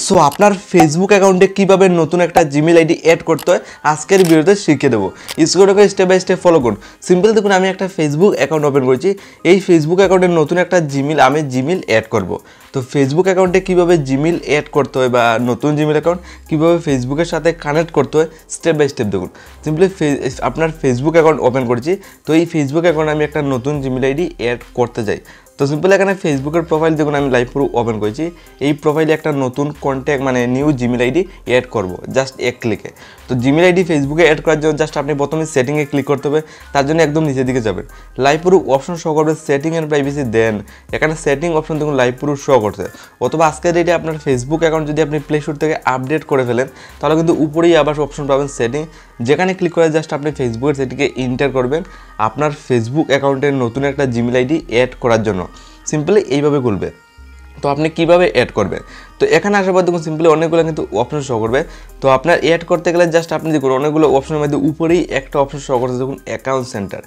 So আপনার Facebook অ্যাকাউন্টে কিভাবে নতুন একটা জিমেল আইডি অ্যাড করতে হয় আজকের ভিডিওতে শিখিয়ে দেবো। স্ক্রিনটাকে স্টেপ বাই স্টেপ ফলো করুন। সিম্পল দেখুন, আমি একটা ফেসবুক অ্যাকাউন্ট ওপেন করেছি। এই ফেসবুক অ্যাকাউন্টে নতুন একটা আমি জিমেল অ্যাড করব। তো ফেসবুক অ্যাকাউন্টে কীভাবে জিমেল অ্যাড করতে হয় বা নতুন জিমেল অ্যাকাউন্ট কীভাবে ফেসবুকের সাথে কানেক্ট করতে হয় স্টেপ বাই স্টেপ দেখুন। সিম্পলি আপনার ফেসবুক অ্যাকাউন্ট ওপেন করেছি। তো এই ফেসবুক অ্যাকাউন্টে আমি একটা নতুন জিমেল আইডি অ্যাড করতে যাই। তো সিম্পল এখানে ফেসবুকের প্রোফাইল দেখুন, আমি লাইভ প্রুফ ওপেন করেছি। এই প্রোফাইলে একটা নতুন contact new Gmail ID add করব জাস্ট এক ক্লিকে। তো জিমেল আইডি ফেসবুকে অ্যাড করার জন্য জাস্ট আপনি প্রথমে সেটিংয়ে ক্লিক করতে হবে। তার জন্য একদম নিচের দিকে যাবেন, লাইভ প্রুফ অপশন শো করবে, সেটিং অ্যান্ড প্রাইভেসি। দেন এখানে সেটিং অপশন দেখুন লাইভ প্রুফ শো করছে। অথবা আজকের ডেটে আপনার ফেসবুক অ্যাকাউন্ট যদি আপনি প্লে স্টোর থেকে আপডেট করে ফেলেন তাহলে কিন্তু উপরেই আবার অপশন পাবেন সেটিং, যেখানে ক্লিক করে জাস্ট আপনি ফেসবুকের সেটিংকে এন্টার করবেন আপনার ফেসবুক অ্যাকাউন্টের নতুন একটা জিমেল আইডি অ্যাড করার জন্য। সিম্পলি এইভাবে খুলবে। তো আপনি কিভাবে অ্যাড করবেন, তো এখানে আসার পর দেখুন সিম্পলি অনেকগুলো কিন্তু অপশন শো করবে। তো আপনার অ্যাড করতে গেলে জাস্ট আপনি দেখুন অনেকগুলো অপশনের মধ্যে উপরেই একটা অপশন শো করছে দেখুন অ্যাকাউন্ট সেন্টার।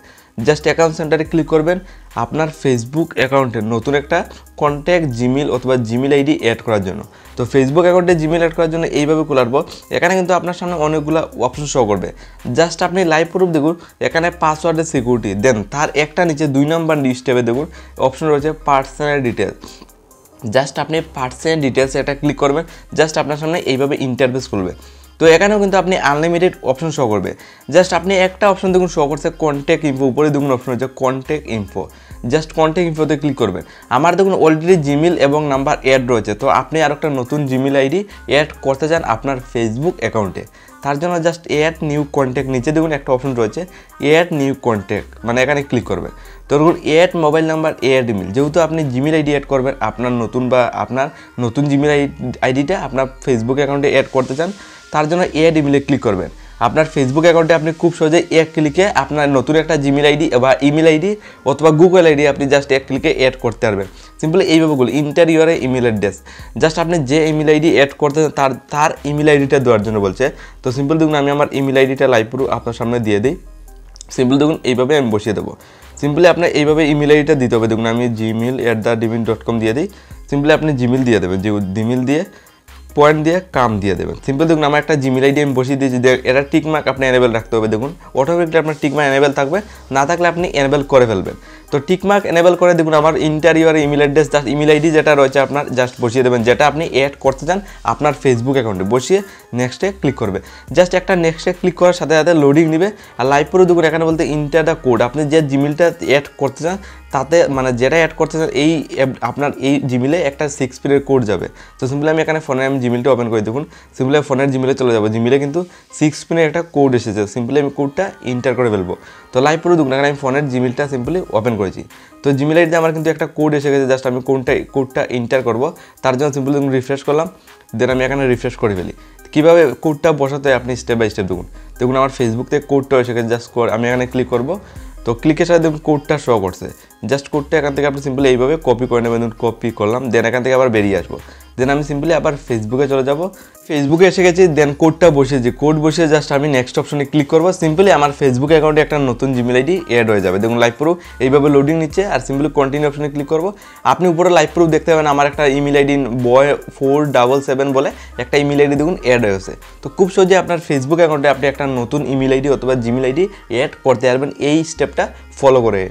জাস্ট অ্যাকাউন্ট সেন্টারে ক্লিক করবেন আপনার ফেসবুক অ্যাকাউন্টের নতুন একটা কন্ট্যাক্ট জিমেল অথবা জিমেল আইডি অ্যাড করার জন্য। তো ফেসবুক অ্যাকাউন্টে জিমেল অ্যাড করার জন্য এইভাবে খোলার পর এখানে কিন্তু আপনার সামনে অনেকগুলো অপশন শো করবে। জাস্ট আপনি লাইভ প্রুফ দেখুন, এখানে পাসওয়ার্ডের সিকিউরিটি, দেন তার একটা নিচে 2 নম্বর স্টেপে দেখুন অপশন রয়েছে পার্সোনাল ডিটেলস। জাস্ট আপনি পার্সোনাল ডিটেলসে একটা ক্লিক করবেন, জাস্ট আপনার সামনে এইভাবে ইন্টারফেস খুলবে। তো এখানেও কিন্তু আপনি আনলিমিটেড অপশন শো করবে। জাস্ট আপনি একটা অপশন দেখুন শো করছে কন্ট্যাক্ট ইনফো, উপরে দেখুন অপশন হচ্ছে কন্ট্যাক্ট ইনফো। জাস্ট কন্ট্যাক্ট ইনফোতে ক্লিক করবেন। আমার দেখুন অলরেডি জিমেল এবং নাম্বার অ্যাড রয়েছে। তো আপনি আর একটা নতুন জিমেল আইডি অ্যাড করতে চান আপনার ফেসবুক অ্যাকাউন্টে, তার জন্য জাস্ট অ্যাড নিউ কন্ট্যাক্ট নিচে দেখুন একটা অপশন রয়েছে অ্যাড নিউ কন্ট্যাক্ট, এখানে ক্লিক করবেন। তো দেখুন add mobile number add email, যেহেতু আপনি জিমেল আইডি অ্যাড করবেন আপনার নতুন জিমেল আইডিটা আপনার ফেসবুক অ্যাকাউন্টে অ্যাড করতে চান, তার জন্য অ্যাড ইমেলে ক্লিক করবেন। আপনার ফেসবুক অ্যাকাউন্টে আপনি খুব সহজে এক ক্লিকে আপনার নতুন একটা জিমেল আইডি বা ইমেল আইডি অথবা গুগল আইডি আপনি জাস্ট এক ক্লিকে অ্যাড করতে পারবেন। সিম্পলি এইভাবে বলি inter your email address, just আপনি যে ইমেল আইডি অ্যাড করতে তার ইমেল আইডিটা দেওয়ার জন্য বলছে। তো সিম্পল দেখুন আমি আমার ইমেল আইডিটা লাইভ পুরো আপনার সামনে দিয়ে দিই। সিম্পল দেখুন এইভাবে আমি বসিয়ে দেবো। সিম্পলি আপনার এইভাবে ইমেল আইডিটা দিতে হবে। দেখুন আমি gmail@gmail.com দিয়ে দিই। সিম্পলি আপনি জিমেল দিয়ে দেবেন, জিমেল দিয়ে পয়েন্ট দিয়ে কাম দিয়ে দেবেন। সিম্পল দেখুন আমার একটা জিমেল আইডি আমি বসিয়ে দিয়েছি। এটা টিকমার্ক আপনি এনেবেল রাখতে হবে। দেখুন অটোমেটিকলি আপনার টিকমার্ক এনেবেল থাকবে, না থাকলে আপনি এনেবেল করে ফেলবেন। তো টিকমার্ক এনেবেল করে দেখুন আমার interior email address just email ID যেটা রয়েছে আপনার জাস্ট বসিয়ে দেবেন, যেটা আপনি অ্যাড করতে চান আপনার ফেসবুক অ্যাকাউন্টে, বসিয়ে নেক্সটে ক্লিক করবে। জাস্ট একটা নেক্সটে ক্লিক করার সাথে সাথে লোডিং নেবে। আর লাইভ করে দেখুন এখানে বলতে ইন্টার দ্য কোড, আপনি যে জিমেলটা অ্যাড করতে চান তাতে যেটা অ্যাড করতে চান এই আপনার এই জিমেলে একটা 6 পিনের কোড যাবে। তো সিম্পলি আমি এখানে ফোনে জিমেলটা ওপেন করে দেখুন, সিম্পলি ফোনের জিমেলে চলে যাবো। জিমেলে কিন্তু 6 পিনের একটা কোড এসেছে, সিম্পলি আমি কোডটা এন্টার করে ফেলবো। তো লাইভ করে দেখুন এখানে আমি ফোনের জিমেলটা সিম্পলি ওপেন করেছি। তো জিমেল আইডিতে আমার কিন্তু একটা কোড এসে গেছে, জাস্ট আমি কোডটা এন্টার করবো। তার জন্য সিম্পলি রিফ্রেশ করলাম, দেন আমি এখানে রিফ্রেশ করে ফেলি। কীভাবে কোডটা বসাতে হয় আপনি স্টেপ বাই স্টেপ দেখুন আমার ফেসবুক থেকে কোডটা এসে গেছে। জাস্ট আমি এখানে ক্লিক করবো, তো ক্লিকের সাথে দেখুন কোডটা শো করছে। জাস্ট কোডটা এখান থেকে আপনি সিম্পলি এইভাবে কপি করে নেবেন। কপি করলাম, দেন এখান থেকে আবার বেরিয়ে আসবো। দেন আমি সিম্পলি আবার ফেসবুকে চলে যাব। ফেসবুকে এসে গেছি, দেন কোডটা বসিয়েছি। কোড বসিয়ে জাস্ট আমি নেক্সট অপশনে ক্লিক করবো। সিম্পলি আমার ফেসবুক অ্যাকাউন্টে একটা নতুন জিমেল আইডি অ্যাড হয়ে যাবে। দেখুন লাইভ প্রুফ এইভাবে লোডিং নিচ্ছে, আর সিম্পলি কন্টিনিউ অপশনে ক্লিক করবো। আপনি উপরে লাইভ প্রুফ দেখতে পাবেন আমার একটা ইমেল আইডি boy477 বলে একটা ইমেল আইডি দেখুন অ্যাড হয়েছে। তো খুব সহজে আপনার ফেসবুক অ্যাকাউন্টে আপনি একটা নতুন ইমেল আইডি অথবা জিমেল আইডি অ্যাড করতে পারবেন এই স্টেপটা ফলো করে।